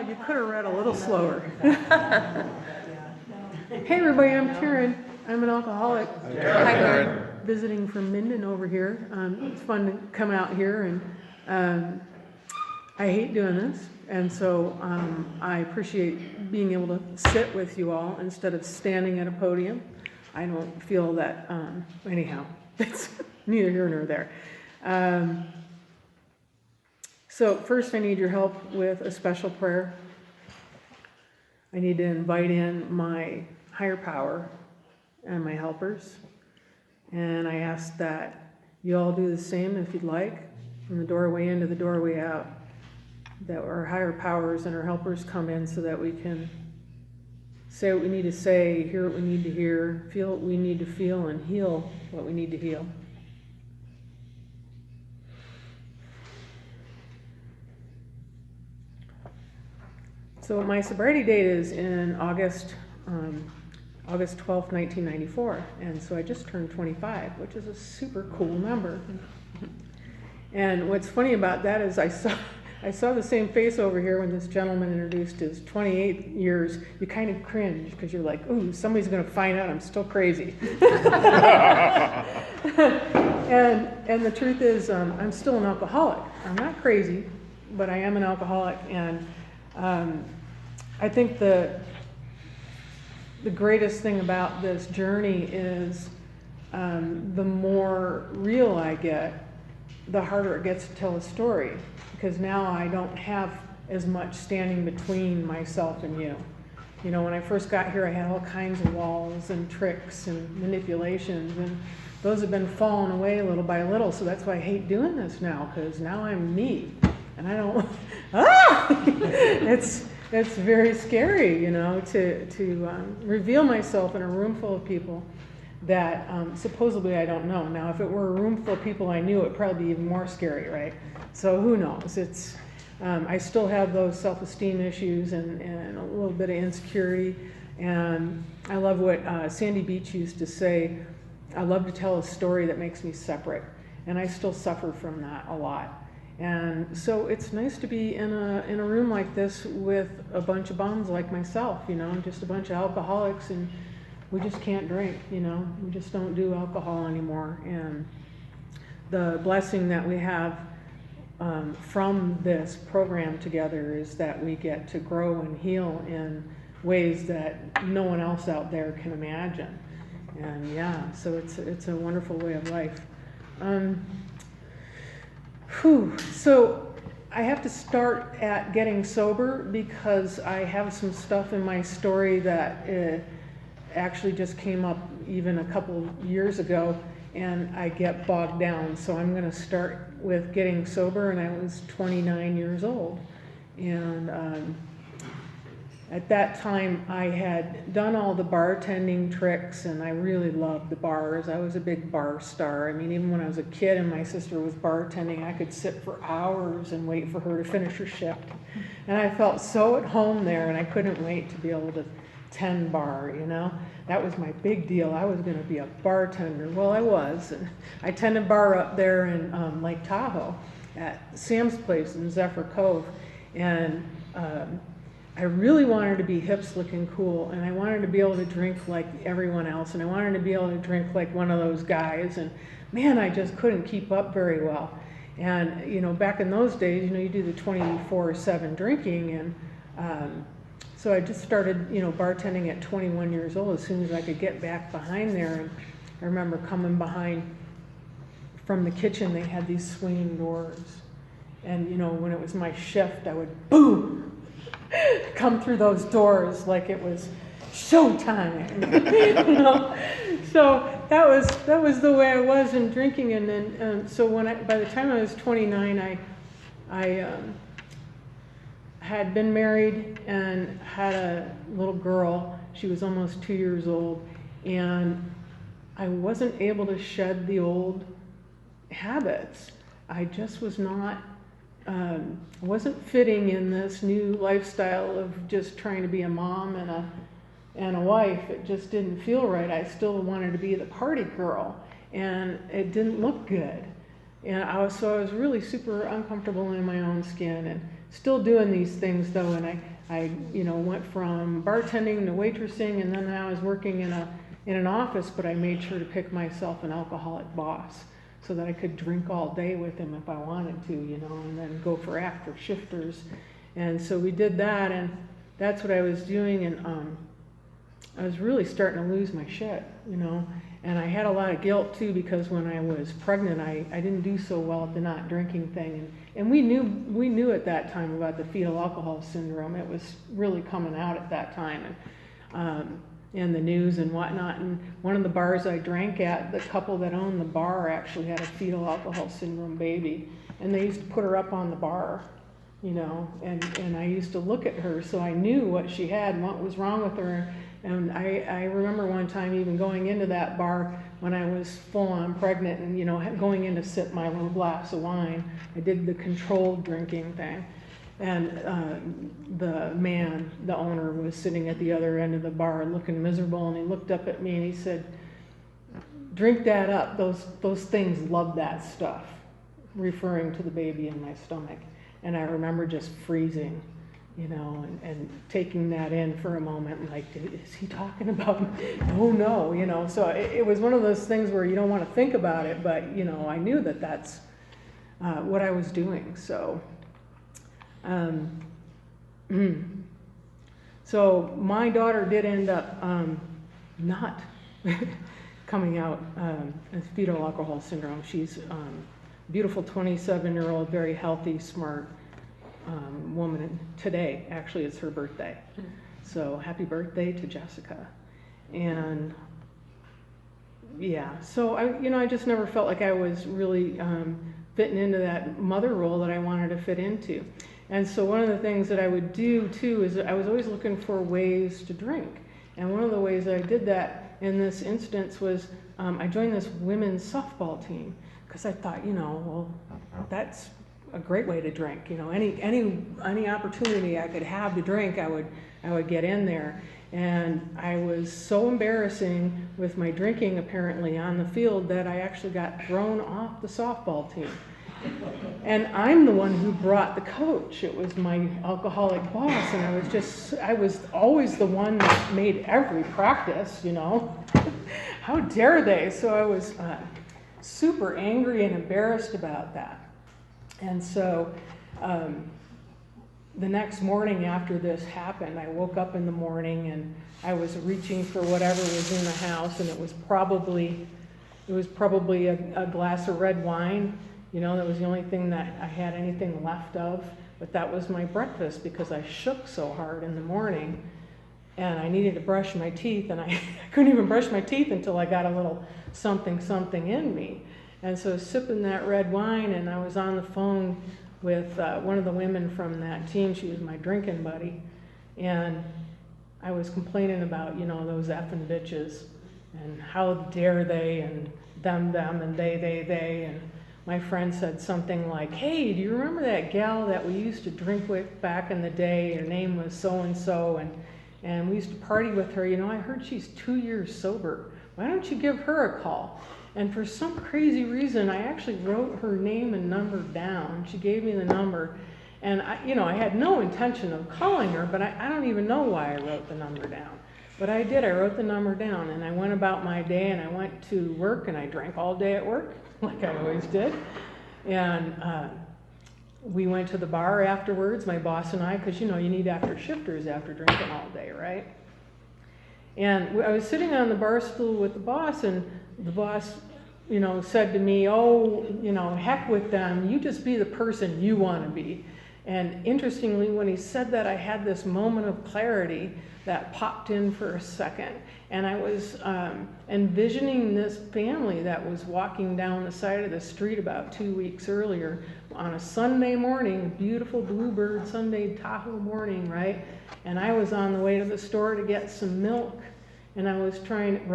you could have read a little slower. Hey everybody, I'm Karen. I'm an alcoholic. Hi, Karen. Visiting from Minden over here. It's fun to come out here, and I hate doing this, and so I appreciate being able to sit with you all instead of standing at a podium. I don't feel that, anyhow, it's neither here nor there. So first I need your help with a special prayer. I need to invite in my higher power and my helpers. And I ask that you all do the same if you'd like, from the doorway in to the doorway out, that our higher powers and our helpers come in so that we can say what we need to say, hear what we need to hear, feel what we need to feel, and heal what we need to heal. So my sobriety date is in August 12th, 1994, and so I just turned 25, which is a super cool number. And what's funny about that is I saw the same face over here when this gentleman introduced his 28 years. You kind of cringe because you're like, ooh, somebody's going to find out I'm still crazy. And the truth is, I'm still an alcoholic. I'm not crazy, but I am an alcoholic, and I think the greatest thing about this journey is the more real I get, the harder it gets to tell a story, because now I don't have as much standing between myself and you. You know, when I first got here, I had all kinds of walls and tricks and manipulations, and those have been falling away little by little, so that's why I hate doing this now, because now I'm me, and I don't, it's very scary, you know, to reveal myself in a room full of people that supposedly I don't know. Now, if it were a room full of people I knew, it would probably be even more scary, right? So who knows? It's I still have those self-esteem issues and a little bit of insecurity. And I love what Sandy Beach used to say, I love to tell a story that makes me separate. And I still suffer from that a lot. And so it's nice to be in a room like this with a bunch of bums like myself, you know, just a bunch of alcoholics, and we just can't drink, you know, we just don't do alcohol anymore. And the blessing that we have from this program together is that we get to grow and heal in ways that no one else out there can imagine. And yeah, so it's a wonderful way of life. So I have to start at getting sober because I have some stuff in my story that actually just came up even a couple years ago, and I get bogged down. So I'm going to start with getting sober, and I was 29 years old. And at that time, I had done all the bartending tricks, and I really loved the bars. I was a big bar star. I mean, even when I was a kid and my sister was bartending, I could sit for hours and wait for her to finish her shift. And I felt so at home there, and I couldn't wait to be able to tend bar, you know? That was my big deal. I was going to be a bartender. Well, I was. And I tended bar up there in Lake Tahoe at Sam's Place in Zephyr Cove. And I really wanted to be hip, slick, and cool, and I wanted to be able to drink like everyone else, and I wanted to be able to drink like one of those guys, and man, I just couldn't keep up very well. And, you know, back in those days, you know, you do the 24/7 drinking, and so I just started, you know, bartending at 21 years old as soon as I could get back behind there. And I remember coming behind from the kitchen, they had these swinging doors, and, you know, when it was my shift, I would, boom, come through those doors like it was showtime, you know. So that was the way I was in drinking. And then so by the time I was 29, I had been married and had a little girl. She was almost 2 years old, and I wasn't able to shed the old habits. I just was not. I wasn't fitting in this new lifestyle of just trying to be a mom and a wife. It just didn't feel right. I still wanted to be the party girl, and it didn't look good. And I was really super uncomfortable in my own skin, and still doing these things though. And I went from bartending to waitressing, and then I was working in an office, but I made sure to pick myself an alcoholic boss so that I could drink all day with him if I wanted to, and then go for after shifters. And so we did that, and that's what I was doing, and I was really starting to lose my shit, and I had a lot of guilt too, because when I was pregnant, I didn't do so well at the not drinking thing, and we knew at that time about the fetal alcohol syndrome. It was really coming out at that time, and in the news and whatnot. And one of the bars I drank at, the couple that owned the bar actually had a fetal alcohol syndrome baby, and they used to put her up on the bar, and I used to look at her, so I knew what she had and what was wrong with her. And I remember one time even going into that bar when I was full on pregnant and, going in to sip my little glass of wine. I did the controlled drinking thing. And the owner, was sitting at the other end of the bar looking miserable, and he looked up at me and he said, "Drink that up. Those things love that stuff," referring to the baby in my stomach. And I remember just freezing. And taking that in for a moment, like, is he talking about me? Oh no, so it was one of those things where you don't want to think about it, but, I knew that that's what I was doing, so. So my daughter did end up not coming out as fetal alcohol syndrome. She's a beautiful 27-year-old, very healthy, smart woman. Today, actually, it's her birthday. So happy birthday to Jessica. And yeah, so I just never felt like I was really fitting into that mother role that I wanted to fit into. And so one of the things that I would do too is I was always looking for ways to drink. And one of the ways I did that in this instance was I joined this women's softball team, because I thought, well, that's a great way to drink. Any opportunity I could have to drink, I would get in there. And I was so embarrassing with my drinking apparently on the field that I actually got thrown off the softball team. And I'm the one who brought the coach. It was my alcoholic boss, and I was always the one that made every practice, How dare they? So I was super angry and embarrassed about that. And so the next morning after this happened, I woke up in the morning and I was reaching for whatever was in the house, and it was probably a glass of red wine. That was the only thing that I had anything left of, but that was my breakfast because I shook so hard in the morning and I needed to brush my teeth, and I couldn't even brush my teeth until I got a little something in me. And so sipping that red wine, and I was on the phone with one of the women from that team. She was my drinking buddy, and I was complaining about, those effing bitches, and how dare they, and them, and they, and my friend said something like, "Hey, do you remember that gal that we used to drink with back in the day? Her name was so-and-so, and we used to party with her. I heard she's 2 years sober. Why don't you give her a call?" And for some crazy reason, I actually wrote her name and number down. She gave me the number, and I had no intention of calling her, but I don't even know why I wrote the number down. But I did. I wrote the number down, and I went about my day, and I went to work, and I drank all day at work, like I always did. And we went to the bar afterwards, my boss and I, because you need after shifters after drinking all day, right? And I was sitting on the bar stool with the boss, and the boss, said to me, "Oh, heck with them. You just be the person you want to be." And interestingly, when he said that, I had this moment of clarity that popped in for a second. And I was envisioning this family that was walking down the side of the street about 2 weeks earlier on a Sunday morning, beautiful bluebird Sunday Tahoe morning, right? And I was on the way to the store to get some milk. And I was trying,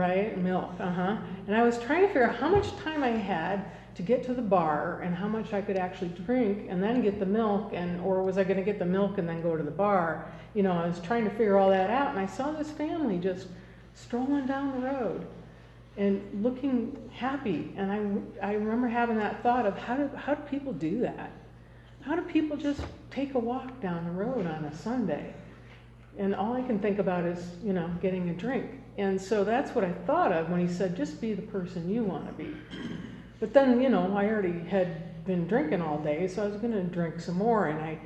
milk, And I was trying to figure out how much time I had to get to the bar and how much I could actually drink and then get the milk, or was I going to get the milk and then go to the bar? I was trying to figure all that out, and I saw this family just strolling down the road and looking happy. And I remember having that thought of how do people do that? How do people just take a walk down the road on a Sunday? And all I can think about is, getting a drink. And so that's what I thought of when he said, just be the person you want to be. But then, I already had been drinking all day, so I was going to drink some more. And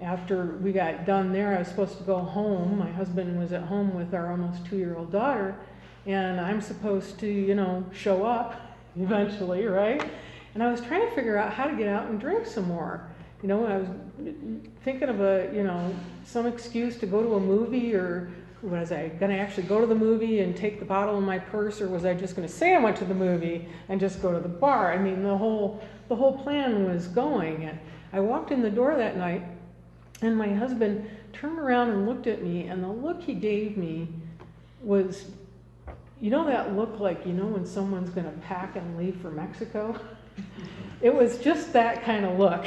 after we got done there, I was supposed to go home. My husband was at home with our almost 2-year-old daughter, and I'm supposed to, show up eventually, right? And I was trying to figure out how to get out and drink some more. I was thinking of some excuse to go to a movie, or was I going to actually go to the movie and take the bottle in my purse, or was I just going to say I went to the movie and just go to the bar? I mean, the whole plan was going. And I walked in the door that night, and my husband turned around and looked at me, and the look he gave me was, that look like, when someone's going to pack and leave for Mexico? It was just that kind of look.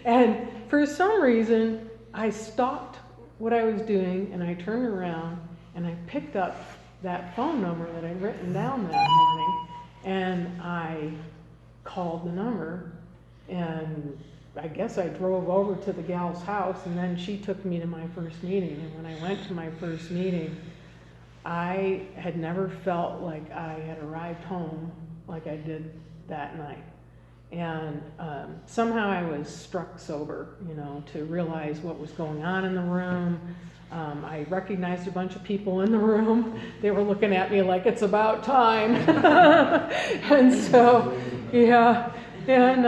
And for some reason, I stopped what I was doing, and I turned around, and I picked up that phone number that I'd written down that morning, and I called the number, and I guess I drove over to the gal's house, and then she took me to my first meeting. And when I went to my first meeting, I had never felt like I had arrived home like I did that night. And somehow I was struck sober, to realize what was going on in the room. I recognized a bunch of people in the room. They were looking at me like it's about time. And so, yeah. And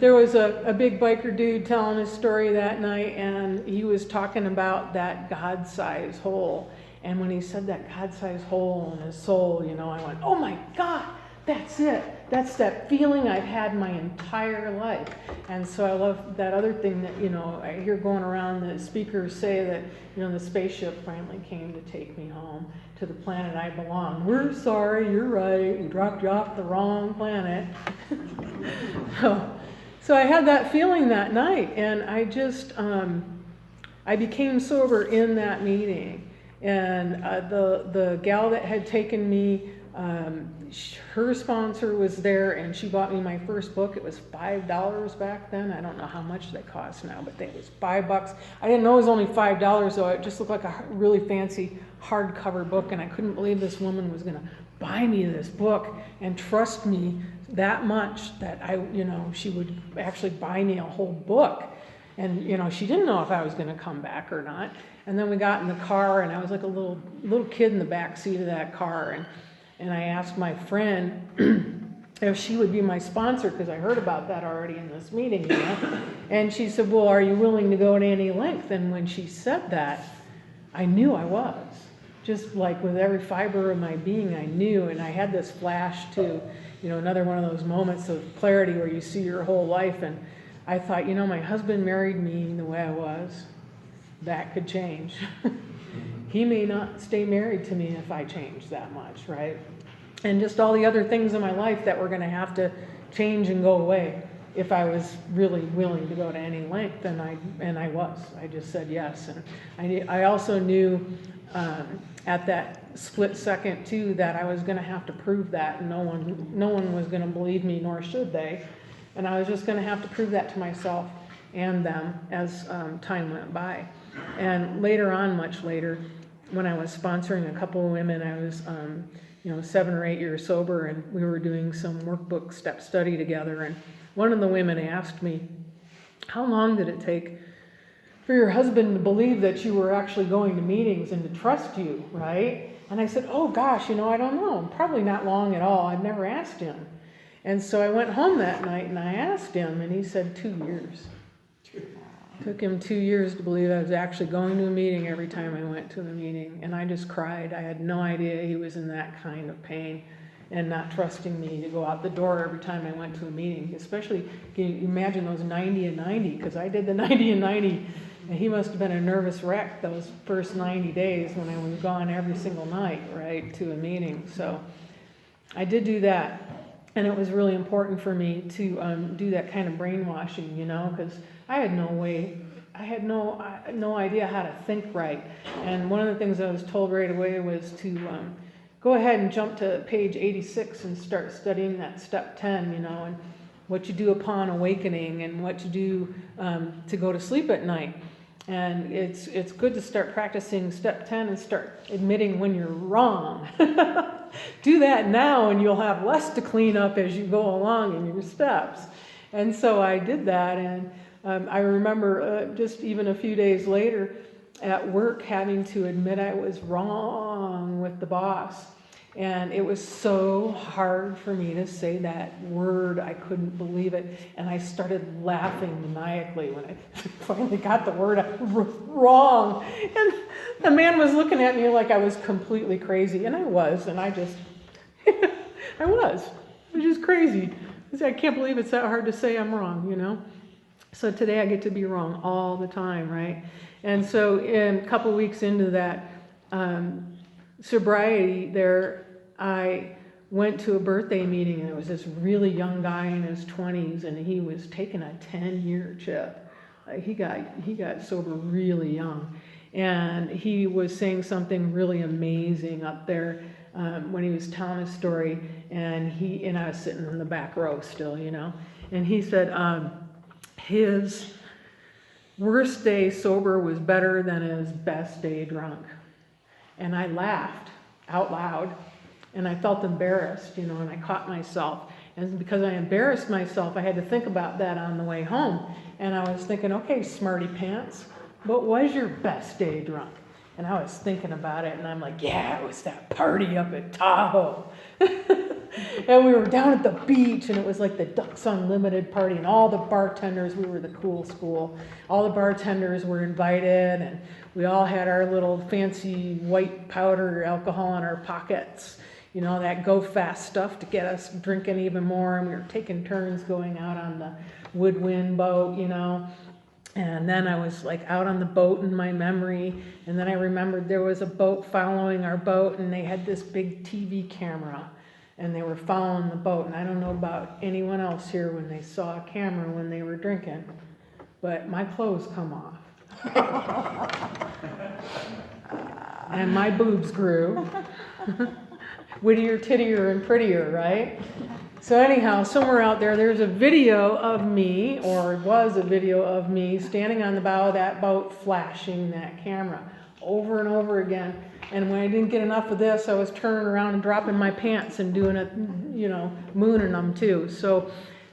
there was a big biker dude telling his story that night, and he was talking about that God-sized hole. And when he said that God-sized hole in his soul, I went, oh my God, that's it. That's that feeling I've had my entire life. And so I love that other thing that, I hear going around, the speakers say that, the spaceship finally came to take me home to the planet I belong. We're sorry, you're right, we dropped you off the wrong planet. So I had that feeling that night, and I just, I became sober in that meeting. And the gal that had taken me, her sponsor was there, and she bought me my first book. It was $5 back then. I don't know how much they cost now, but it was $5. I didn't know it was only $5 though. It just looked like a really fancy hardcover book, and I couldn't believe this woman was going to buy me this book and trust me that much that she would actually buy me a whole book. And she didn't know if I was going to come back or not. And then we got in the car, and I was like a little kid in the back seat of that car, and I asked my friend if she would be my sponsor, because I heard about that already in this meeting, And she said, well, are you willing to go to any length? And when she said that, I knew I was. Just like with every fiber of my being, I knew. And I had this flash to, another one of those moments of clarity where you see your whole life. And I thought, my husband married me the way I was. That could change. He may not stay married to me if I change that much, right? And just all the other things in my life that were going to have to change and go away if I was really willing to go to any length, and I was. I just said yes. And I also knew at that split second too that I was going to have to prove that, and no one was going to believe me, nor should they. And I was just going to have to prove that to myself and them as time went by. And later on, much later, when I was sponsoring a couple of women, I was 7 or 8 years sober, and we were doing some workbook step study together. And one of the women asked me, how long did it take for your husband to believe that you were actually going to meetings and to trust you, right? And I said, oh gosh, I don't know. Probably not long at all. I've never asked him. And so I went home that night and I asked him, and he said 2 years. Took him 2 years to believe I was actually going to a meeting every time I went to the meeting. And I just cried. I had no idea he was in that kind of pain and not trusting me to go out the door every time I went to a meeting. Especially, can you imagine those 90 and 90? Because I did the 90 and 90, and he must have been a nervous wreck those first 90 days when I was gone every single night, right, to a meeting. So I did do that. And it was really important for me to do that kind of brainwashing, because I had no way, I had no idea how to think right. And one of the things I was told right away was to go ahead and jump to page 86 and start studying that step 10, and what you do upon awakening and what you do to go to sleep at night. And it's good to start practicing step 10 and start admitting when you're wrong. Do that now and you'll have less to clean up as you go along in your steps. And so I did that, and I remember just even a few days later at work having to admit I was wrong with the boss. And it was so hard for me to say that word. I couldn't believe it. And I started laughing maniacally when I finally got the word wrong. And the man was looking at me like I was completely crazy. And I was. And I just, I was. It was just crazy. I can't believe it's that hard to say I'm wrong, you know. So today I get to be wrong all the time, right? And so in a couple weeks into that sobriety there, I went to a birthday meeting, and it was this really young guy in his 20s, and he was taking a 10-year chip. He got sober really young, and he was saying something really amazing up there when he was telling his story, and I was sitting in the back row still, you know, and he said his worst day sober was better than his best day drunk. And I laughed out loud, and I felt embarrassed, you know, and I caught myself. And because I embarrassed myself, I had to think about that on the way home. And I was thinking, okay, smarty pants, what was your best day drunk? And I was thinking about it, and I'm like, yeah, it was that party up at Tahoe. And we were down at the beach, and it was like the Ducks Unlimited party, and all the bartenders, we were the cool school, all the bartenders were invited, and we all had our little fancy white powder alcohol in our pockets, you know, that go fast stuff to get us drinking even more, and we were taking turns going out on the woodwind boat, you know. And then I was like out on the boat in my memory, and then I remembered there was a boat following our boat, and they had this big TV camera, and they were following the boat. And I don't know about anyone else here when they saw a camera when they were drinking, but my clothes come off. And my boobs grew. Whittier, tittier, and prettier, right? So anyhow, somewhere out there, there's a video of me, or it was a video of me, standing on the bow of that boat, flashing that camera over and over again. And when I didn't get enough of this, I was turning around and dropping my pants and doing it, you know, mooning them too. So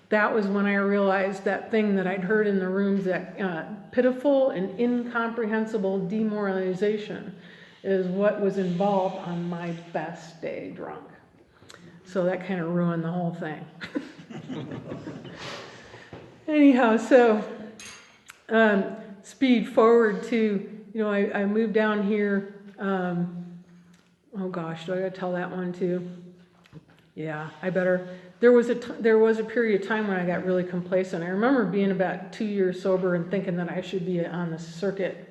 that was when I realized that thing that I'd heard in the rooms, that pitiful and incomprehensible demoralization is what was involved on my best day drunk. So that kind of ruined the whole thing. Anyhow, so speed forward to, you know, I moved down here. Oh gosh, do I gotta tell that one too? Yeah, I better. There was a period of time when I got really complacent. I remember being about 2 years sober and thinking that I should be on the circuit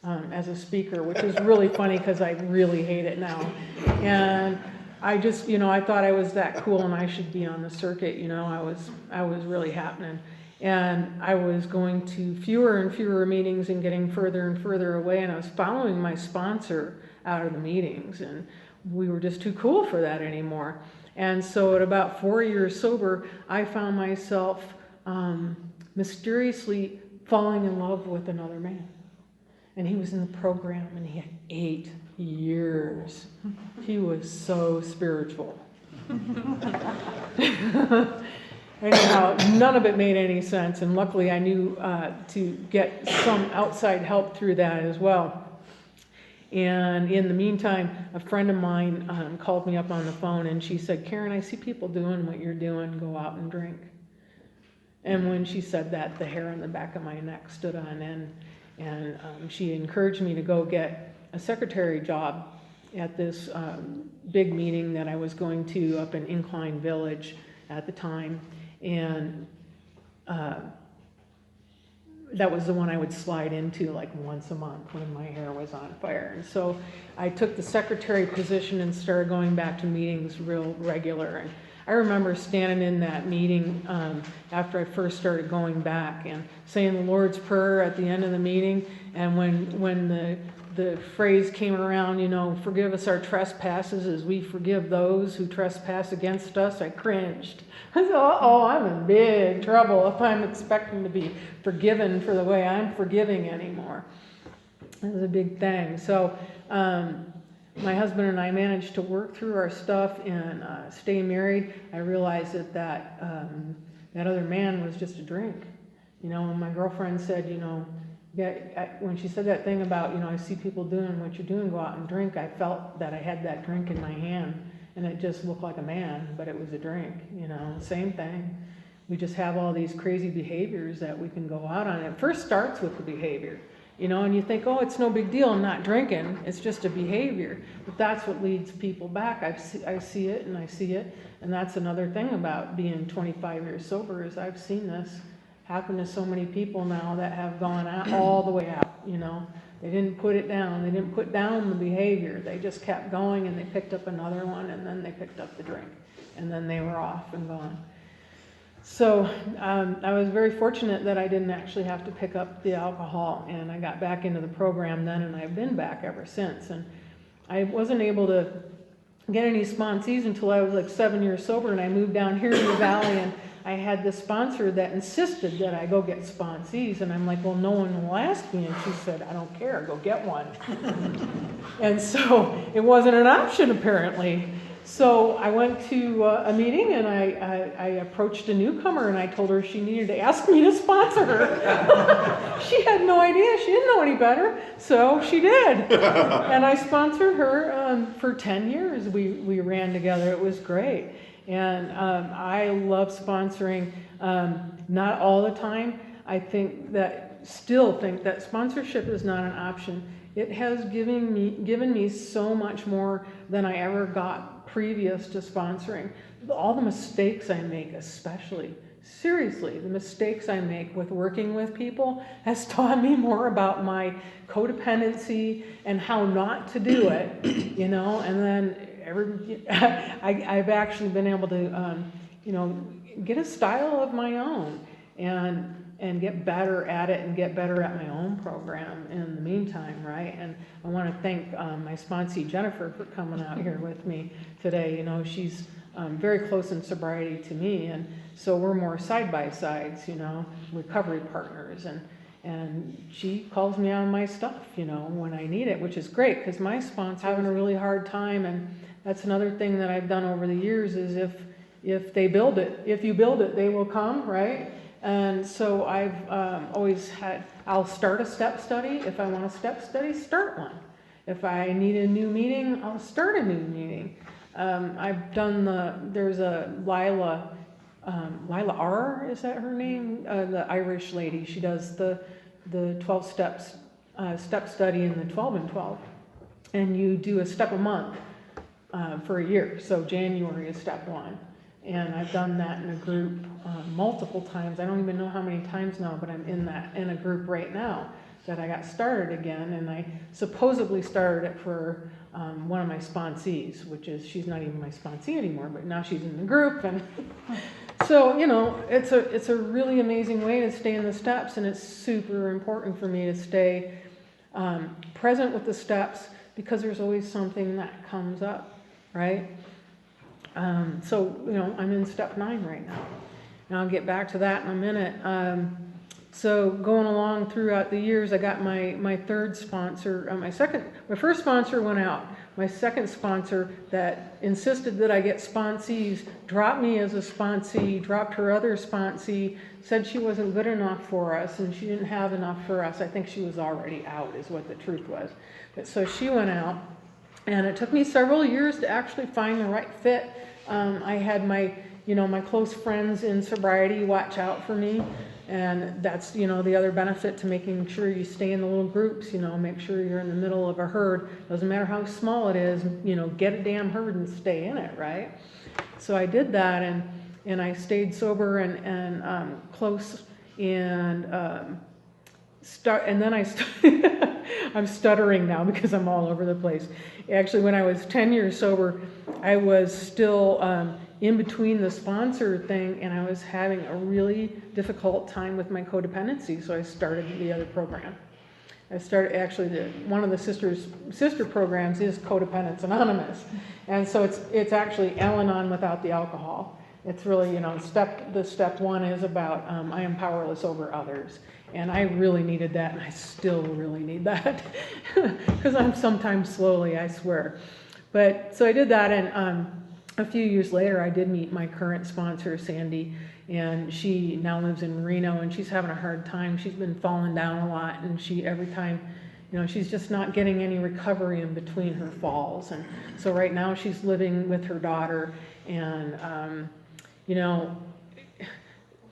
as a speaker, which is really funny because I really hate it now. And I just, you know, I thought I was that cool and I should be on the circuit, you know, I was really happening. And I was going to fewer and fewer meetings and getting further and further away, and I was following my sponsor out of the meetings, and we were just too cool for that anymore. And so at about 4 years sober, I found myself mysteriously falling in love with another man. And he was in the program, and he had 8 years. He was so spiritual. Anyhow, none of it made any sense, and luckily I knew to get some outside help through that as well. And in the meantime, a friend of mine called me up on the phone, and she said, "Karen, I see people doing what you're doing. Go out and drink." And when she said that, the hair on the back of my neck stood on end. And she encouraged me to go get a secretary job at this big meeting that I was going to up in Incline Village at the time. And that was the one I would slide into like once a month when my hair was on fire. And so I took the secretary position and started going back to meetings real regular. And I remember standing in that meeting after I first started going back and saying the Lord's Prayer at the end of the meeting, and when the phrase came around, forgive us our trespasses as we forgive those who trespass against us, I cringed. I said, uh-oh, I'm in big trouble if I'm expecting to be forgiven for the way I'm forgiving anymore. It was a big thing. So my husband and I managed to work through our stuff and stay married. I realized that other man was just a drink. When my girlfriend said, when she said that thing about, I see people doing what you're doing, go out and drink, I felt that I had that drink in my hand, and it just looked like a man, but it was a drink, same thing. We just have all these crazy behaviors that we can go out on. It first starts with the behavior, and you think, oh, it's no big deal, I'm not drinking, it's just a behavior. But that's what leads people back. I see it, and that's another thing about being 25 years sober is I've seen this happen to so many people now that have gone out all the way out, They didn't put it down. They didn't put down the behavior. They just kept going, and they picked up another one, and then they picked up the drink, and then they were off and gone. So I was very fortunate that I didn't actually have to pick up the alcohol, and I got back into the program then, and I've been back ever since. And I wasn't able to get any sponsees until I was like 7 years sober, and I moved down here in the valley, and I had this sponsor that insisted that I go get sponsees, and I'm like, well, no one will ask me, and she said, I don't care, go get one. And so it wasn't an option apparently. So I went to a meeting, and I approached a newcomer, and I told her she needed to ask me to sponsor her. She had no idea, she didn't know any better, so she did. And I sponsored her for 10 years. We ran together, it was great. And I love sponsoring, not all the time. I still think that sponsorship is not an option. It has given me so much more than I ever got previous to sponsoring. All the mistakes I make, especially, seriously, the mistakes I make with working with people has taught me more about my codependency and how not to do it, and then I've actually been able to, get a style of my own and get better at it and get better at my own program in the meantime, right? And I want to thank my sponsee, Jennifer, for coming out here with me today. She's very close in sobriety to me, and so we're more side-by-sides, recovery partners, and she calls me on my stuff, when I need it, which is great, because my sponsor's having a really hard time, and that's another thing that I've done over the years is if they build it, if you build it, they will come, right? And so I've always I'll start a step study. If I want a step study, start one. If I need a new meeting, I'll start a new meeting. I've done there's a Lila R, is that her name? The Irish lady. She does the 12 steps, step study in the 12 and 12. And you do a step a month for a year. So January is step one. And I've done that in a group multiple times. I don't even know how many times now, but I'm in a group right now that I got started again, and I supposedly started it for one of my sponsees, which is, she's not even my sponsee anymore, but now she's in the group, and so, it's a really amazing way to stay in the steps, and it's super important for me to stay present with the steps, because there's always something that comes up, right? So, I'm in step 9 right now, and I'll get back to that in a minute. So going along throughout the years, I got my third sponsor. My first sponsor went out. My second sponsor that insisted that I get sponsees dropped me as a sponsee, dropped her other sponsee, said she wasn't good enough for us, and she didn't have enough for us. I think she was already out, is what the truth was. But so she went out, and it took me several years to actually find the right fit. I had my close friends in sobriety watch out for me. And that's, the other benefit to making sure you stay in the little groups, make sure you're in the middle of a herd. Doesn't matter how small it is, get a damn herd and stay in it, right? So I did that, and I stayed sober and close, and then I'm stuttering now because I'm all over the place. Actually, when I was 10 years sober, I was still in between the sponsor thing, and I was having a really difficult time with my codependency, so I started the other program. I started, actually, one of the sister programs is Codependence Anonymous, and so it's actually Al-Anon without the alcohol. It's really, the step one is about I am powerless over others, and I really needed that, and I still really need that, because I'm sometimes slowly, I swear. But so I did that, and a few years later, I did meet my current sponsor, Sandy, and she now lives in Reno, and she's having a hard time. She's been falling down a lot, and every time, she's just not getting any recovery in between her falls. And so right now she's living with her daughter, and,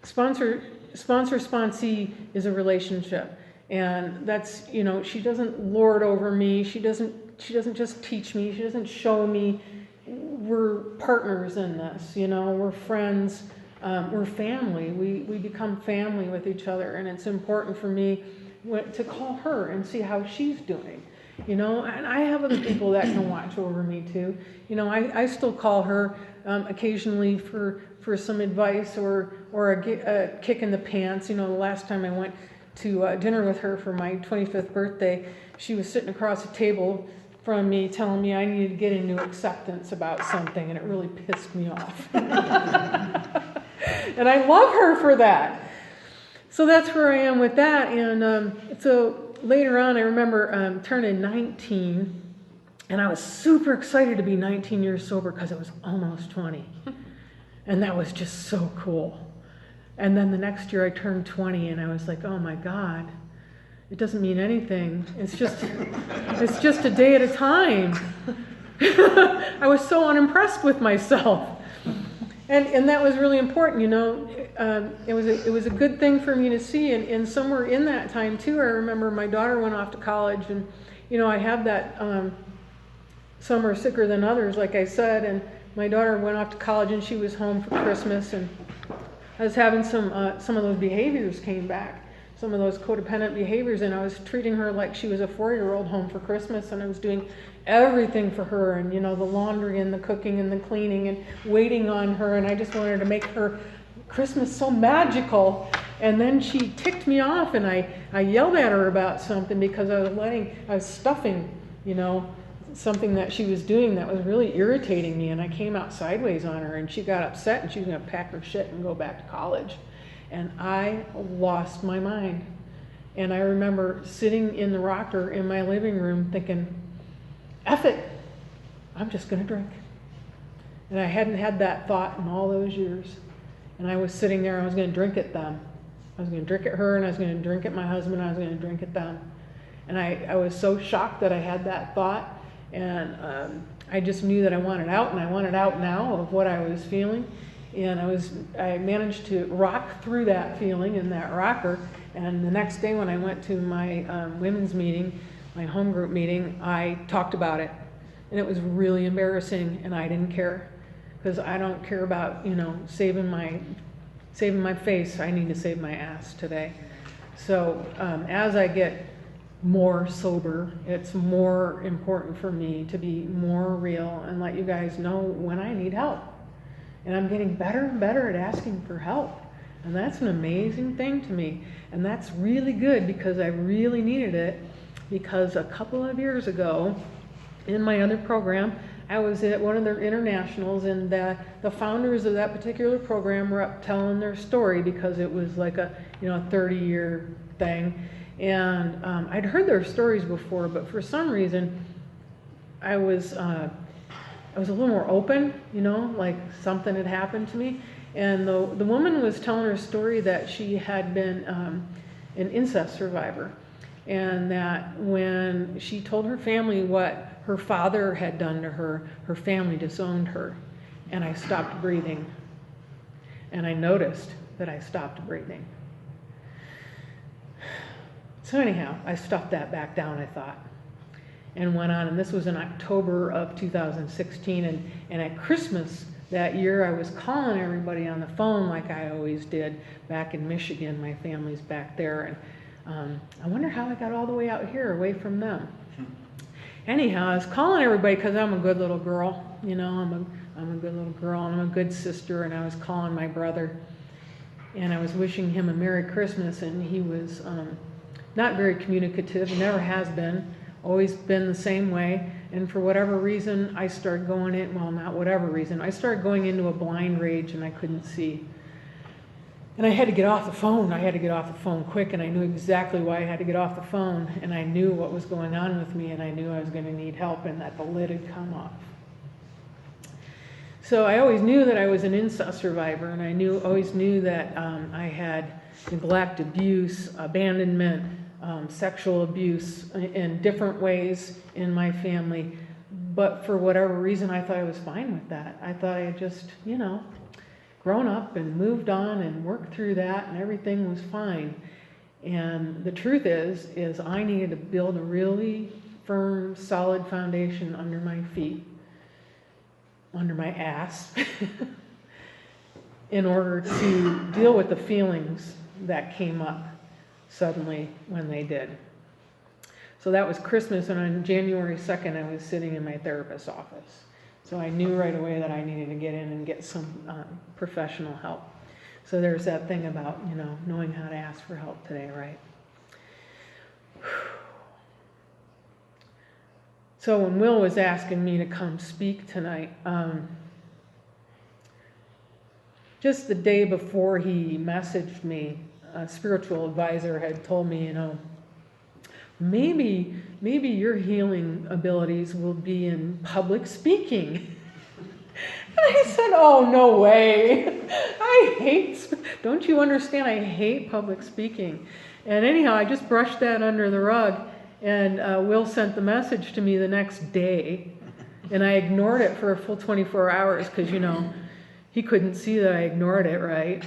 sponsor-sponsee is a relationship. And that's, she doesn't lord over me. She doesn't just teach me. She doesn't show me. We're partners in this, we're friends, we're family. We become family with each other, and it's important for me to call her and see how she's doing, and I have other people that can watch over me too. I still call her occasionally for some advice or a kick in the pants. The last time I went to dinner with her for my 25th birthday, she was sitting across the table from me telling me I needed to get into acceptance about something, and it really pissed me off. And I love her for that. So that's where I am with that. And so later on, I remember turning 19, and I was super excited to be 19 years sober because it was almost 20. And that was just so cool. And then the next year I turned 20, and I was like, oh my God. It doesn't mean anything. It's just a day at a time. I was so unimpressed with myself, and that was really important. It was a good thing for me to see. And somewhere in that time too, I remember my daughter went off to college, and I had that some are sicker than others, like I said. And my daughter went off to college, and she was home for Christmas, and I was having some of those behaviors came back. Some of those codependent behaviors, and I was treating her like she was a 4-year-old home for Christmas, and I was doing everything for her, and the laundry and the cooking and the cleaning and waiting on her, and I just wanted to make her Christmas so magical. And then she ticked me off, and I yelled at her about something because I was stuffing, something that she was doing that was really irritating me, and I came out sideways on her, and she got upset, and she was going to pack her shit and go back to college. And I lost my mind. And I remember sitting in the rocker in my living room thinking, F it, I'm just going to drink. And I hadn't had that thought in all those years. And I was sitting there, I was going to drink at them. I was going to drink at her, and I was going to drink at my husband, and I was going to drink at them. And I was so shocked that I had that thought. And I just knew that I wanted out, and I wanted out now of what I was feeling. And I managed to rock through that feeling in that rocker. And the next day when I went to my women's meeting, my home group meeting, I talked about it. And it was really embarrassing, and I didn't care. Because I don't care about, saving my face. I need to save my ass today. So as I get more sober, it's more important for me to be more real and let you guys know when I need help. And I'm getting better and better at asking for help. And that's an amazing thing to me. And that's really good because I really needed it. Because a couple of years ago, in my other program, I was at one of their internationals, and the founders of that particular program were up telling their story because it was like a 30-year thing. And I'd heard their stories before, but for some reason, I was a little more open, like something had happened to me. And the woman was telling her story that she had been an incest survivor. And that when she told her family what her father had done to her, her family disowned her. And I stopped breathing. And I noticed that I stopped breathing. So anyhow, I stuffed that back down, I thought. And went on, and this was in October of 2016, and at Christmas that year I was calling everybody on the phone like I always did back in Michigan. My family's back there, and I wonder how I got all the way out here away from them. Anyhow, I was calling everybody because I'm a good little girl, I'm I'm a good little girl, and I'm a good sister, and I was calling my brother, and I was wishing him a Merry Christmas, and he was not very communicative, never has been, always been the same way, and for whatever reason, I started going in, well, not whatever reason, I started going into a blind rage, and I couldn't see. And I had to get off the phone. I had to get off the phone quick, and I knew exactly why I had to get off the phone, and I knew what was going on with me, and I knew I was going to need help, and that the lid had come off. So I always knew that I was an incest survivor, and I always knew that I had neglect, abuse, abandonment, sexual abuse in different ways in my family. But for whatever reason, I thought I was fine with that. I thought I had just, grown up and moved on and worked through that, and everything was fine. And the truth is I needed to build a really firm, solid foundation under my feet, under my ass, in order to deal with the feelings that came up suddenly when they did. So that was Christmas, and on January 2nd, I was sitting in my therapist's office. So I knew right away that I needed to get in and get some professional help. So there's that thing about, knowing how to ask for help today, right? So when Will was asking me to come speak tonight, just the day before he messaged me, a spiritual advisor had told me, maybe your healing abilities will be in public speaking. And I said, oh, no way. Don't you understand? I hate public speaking. And anyhow, I just brushed that under the rug, and Will sent the message to me the next day, and I ignored it for a full 24 hours because, he couldn't see that I ignored it, right?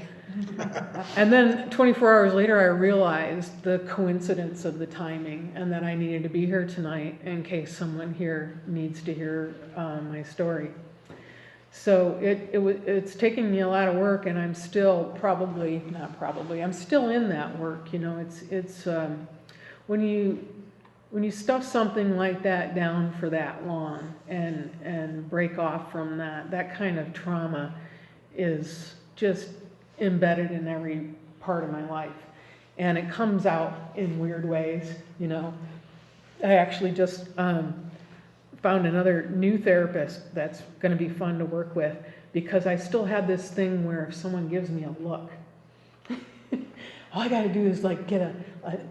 And then 24 hours later, I realized the coincidence of the timing and that I needed to be here tonight in case someone here needs to hear my story. So it's taking me a lot of work, and I'm still I'm still in that work. It's when you stuff something like that down for that long and break off from that kind of trauma is just embedded in every part of my life, and it comes out in weird ways. I actually just found another new therapist that's going to be fun to work with, because I still had this thing where if someone gives me a look, all I got to do is get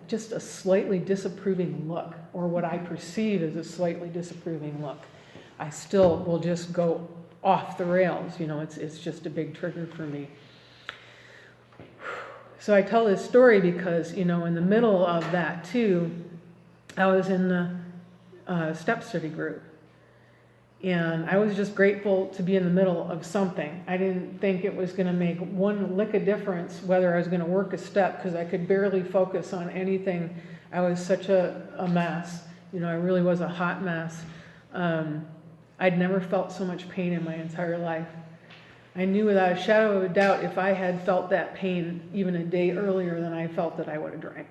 just a slightly disapproving look, or what I perceive as a slightly disapproving look, I still will just go off the rails. It's just a big trigger for me. So I tell this story because, in the middle of that too, I was in the step study group. And I was just grateful to be in the middle of something. I didn't think it was going to make one lick of difference whether I was going to work a step, because I could barely focus on anything. I was such a mess. I really was a hot mess. I'd never felt so much pain in my entire life. I knew without a shadow of a doubt, if I had felt that pain even a day earlier than I felt it, I would have drank.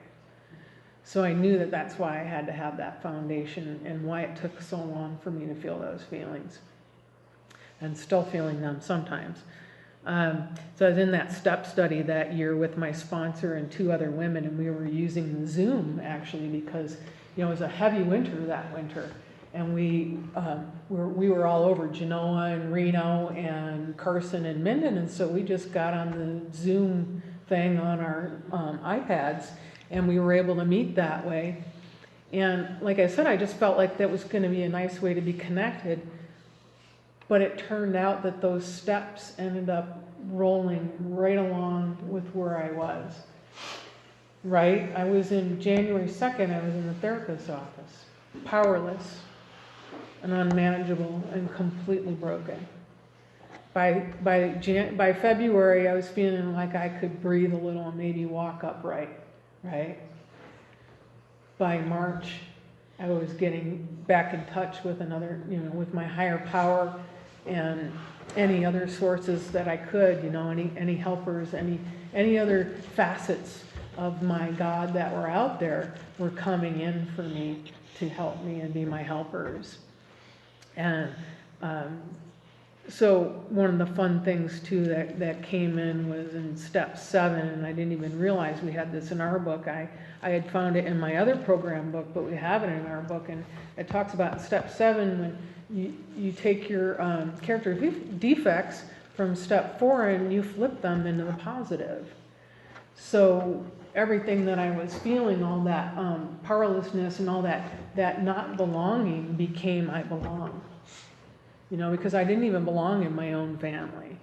So I knew that that's why I had to have that foundation, and why it took so long for me to feel those feelings, and still feeling them sometimes. So I was in that step study that year with my sponsor and 2 other women, and we were using Zoom actually because it was a heavy winter that winter. And we were all over Genoa and Reno and Carson and Minden, and so we just got on the Zoom thing on our iPads, and we were able to meet that way. And like I said, I just felt like that was going to be a nice way to be connected, but it turned out that those steps ended up rolling right along with where I was. Right? I was in January 2nd, I was in the therapist's office, powerless and unmanageable and completely broken. By February, I was feeling like I could breathe a little and maybe walk upright, right? By March, I was getting back in touch with with my higher power and any other sources that I could, any helpers, any other facets of my God that were out there were coming in for me to help me and be my helpers. And So one of the fun things too that came in was in step 7, and I didn't even realize we had this in our book. I had found it in my other program book, but we have it in our book, and it talks about in step 7 when you take your character defects from step 4 and you flip them into the positive. So everything that I was feeling, all that powerlessness and all that not belonging became I belong. You know, because I didn't even belong in my own family.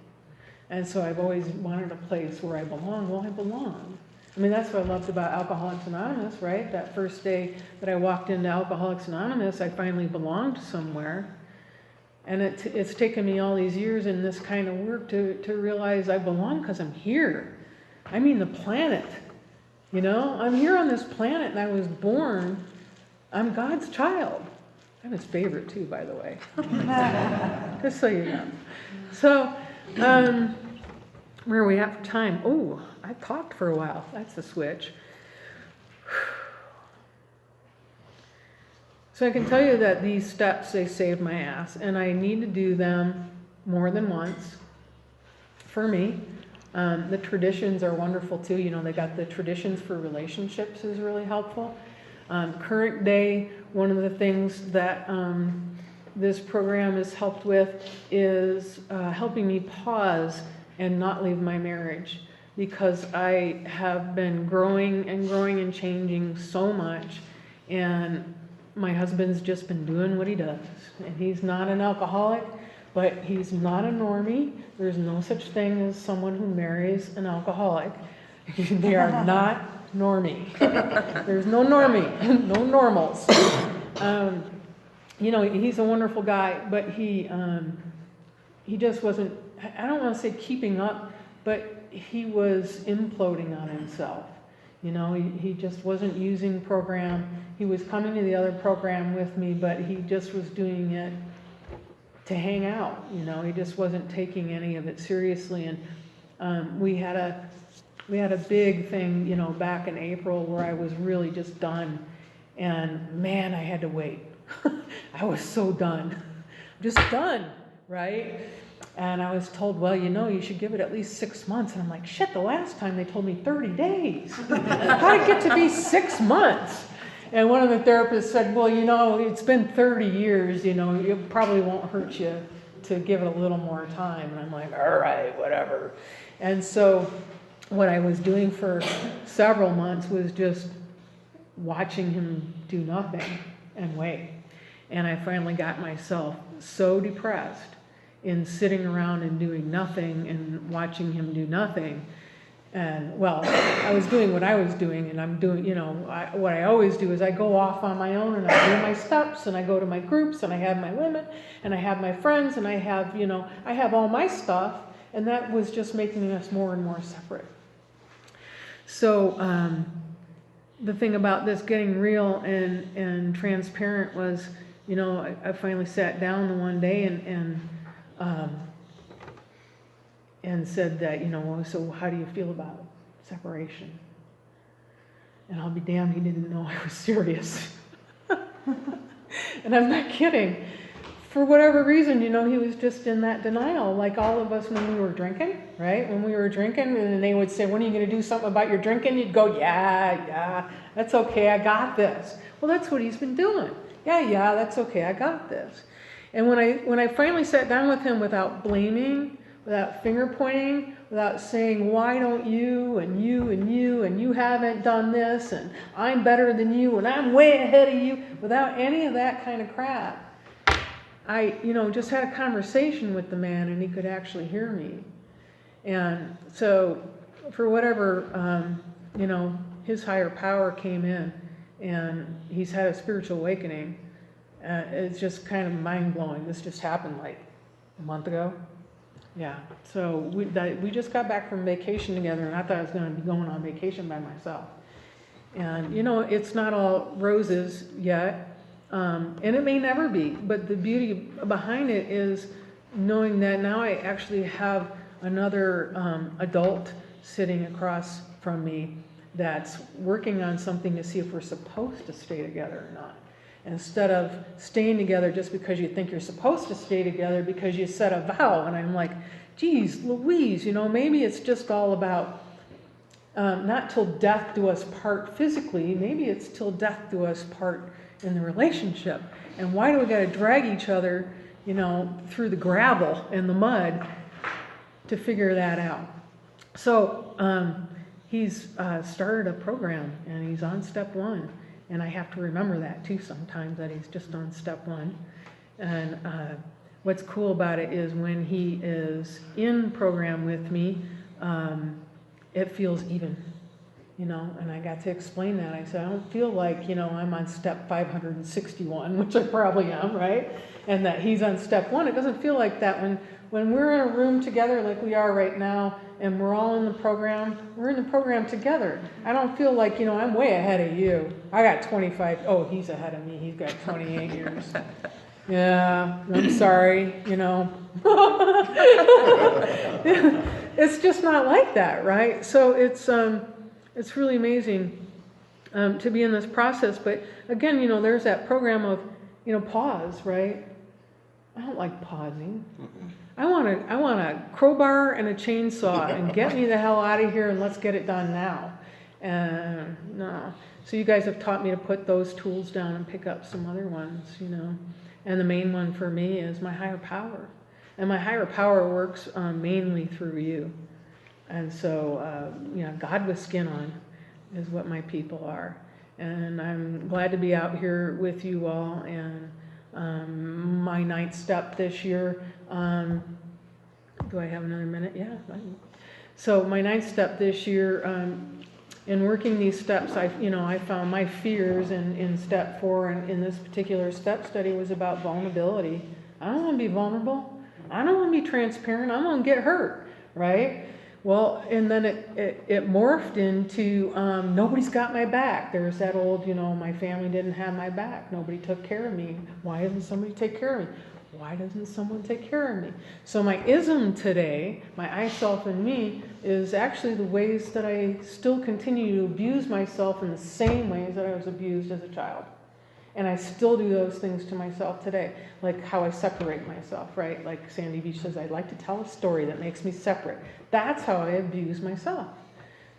And so I've always wanted a place where I belong. Well, I belong. I mean, that's what I loved about Alcoholics Anonymous, right? That first day that I walked into Alcoholics Anonymous, I finally belonged somewhere. And it's taken me all these years in this kind of work to realize I belong because I'm here. I mean the planet. You know, I'm here on this planet and I was born. I'm God's child. I'm his favorite too, by the way. Just so you know. So, where are we at for time? Oh, I talked for a while. That's the switch. So I can tell you that these steps, they saved my ass, and I need to do them more than once for me. The traditions are wonderful too. You know, they got the traditions for relationships is really helpful. Current day, one of the things that this program has helped with is helping me pause and not leave my marriage, because I have been growing and changing so much, and my husband's just been doing what he does. And he's not an alcoholic, but he's not a normie. There's no such thing as someone who marries an alcoholic. They are not normie. There's no normie, no normals. You know, he's a wonderful guy, but he just wasn't, I don't want to say keeping up, but he was imploding on himself. You know, he just wasn't using program. He was coming to the other program with me, but he just was doing it to hang out. You know, he just wasn't taking any of it seriously. And we had a big thing, you know, back in April where I was really just done. And man, I had to wait. I was so done. Just done, right? And I was told, well, you know, you should give it at least 6 months. And I'm like, shit, the last time they told me 30 days. How did it get to be 6 months? And one of the therapists said, well, you know, it's been 30 years, you know, it probably won't hurt you to give it a little more time. And I'm like, all right, whatever. And so what I was doing for several months was just watching him do nothing and wait. And I finally got myself so depressed in sitting around and doing nothing and watching him do nothing. And, well, I was doing what I was doing, and I'm doing, you know, what I always do is I go off on my own, and I do my steps, and I go to my groups, and I have my women, and I have my friends, and I have, you know, I have all my stuff, and that was just making us more and more separate. So, the thing about this getting real and transparent was, you know, I finally sat down the one day and said that, you know, well, so how do you feel about separation? And I'll be damned, he didn't know I was serious. And I'm not kidding. For whatever reason, you know, he was just in that denial, like all of us when we were drinking, right? When we were drinking, and they would say, when are you going to do something about your drinking? You'd go, yeah, that's okay, I got this. Well, that's what he's been doing. Yeah, that's okay, I got this. And when I finally sat down with him without blaming, without finger pointing, without saying, why don't you, and you haven't done this, and I'm better than you, and I'm way ahead of you, without any of that kind of crap, I, you know, just had a conversation with the man, and he could actually hear me. And so, for whatever, you know, his higher power came in, and he's had a spiritual awakening. It's just kind of mind-blowing. This just happened like a month ago. Yeah, so we just got back from vacation together, and I thought I was going to be going on vacation by myself. And, you know, it's not all roses yet, and it may never be, but the beauty behind it is knowing that now I actually have another adult sitting across from me that's working on something to see if we're supposed to stay together or not. instead of staying together just because you think you're supposed to stay together because you said a vow. And I'm like, geez, Louise, maybe it's just all about not till death do us part physically, maybe it's till death do us part in the relationship. And why do we got to drag each other, through the gravel and the mud to figure that out? So he's started a program, and he's on step 1. And I have to remember that too sometimes, that he's just on step 1. And what's cool about it is when he is in program with me, it feels even, and I got to explain that. I said, I don't feel like, I'm on step 561, which I probably am, right? And that he's on step 1. It doesn't feel like that when we're in a room together like we are right now, and we're all in the program, we're in the program together. I don't feel like, I'm way ahead of you. I got 25, he's ahead of me, he's got 28 years. Yeah, I'm sorry, It's just not like that, right? So it's really amazing to be in this process. But again, there's that program of, pause, right? I don't like pausing. I want a crowbar and a chainsaw and get me the hell out of here and let's get it done now. No. So you guys have taught me to put those tools down and pick up some other ones, And the main one for me is my higher power. And my higher power works mainly through you. And so, God with skin on is what my people are. And I'm glad to be out here with you all. And my 9th step this year, do I have another minute? Yeah. So my 9th step this year, in working these steps, I found my fears in step 4 and in this particular step study was about vulnerability. I don't want to be vulnerable. I don't want to be transparent. I'm going to get hurt, right? Well, and then it morphed into nobody's got my back. There's that old, my family didn't have my back. Nobody took care of me. Why doesn't somebody take care of me? Why doesn't someone take care of me? So my ism today, my I, self, and me, is actually the ways that I still continue to abuse myself in the same ways that I was abused as a child. And I still do those things to myself today, like how I separate myself, right? Like Sandy Beach says, I'd like to tell a story that makes me separate. That's how I abuse myself.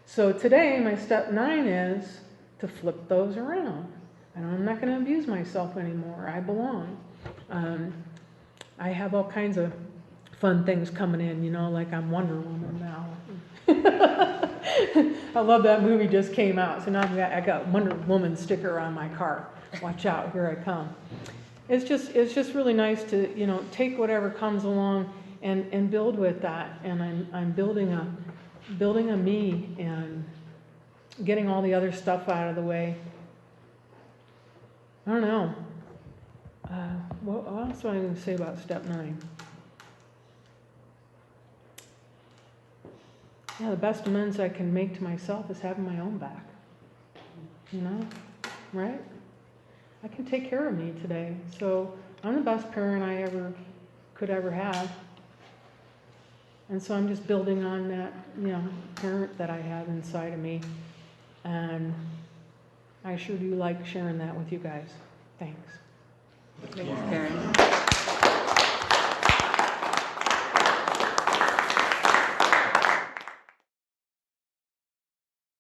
So today, my step 9 is to flip those around. And I'm not going to abuse myself anymore. I belong. I have all kinds of fun things coming in, like I'm Wonder Woman now. I love that movie just came out. So now I got Wonder Woman sticker on my car. Watch out, here I come. It's just really nice to, take whatever comes along and build with that. And I'm building a me and getting all the other stuff out of the way. I don't know. What else do I going to say about step 9? Yeah, the best amends I can make to myself is having my own back. Right? I can take care of me today. So I'm the best parent I could ever have. And so I'm just building on that, parent that I have inside of me. And I sure do like sharing that with you guys. Thanks. Thanks, Karen.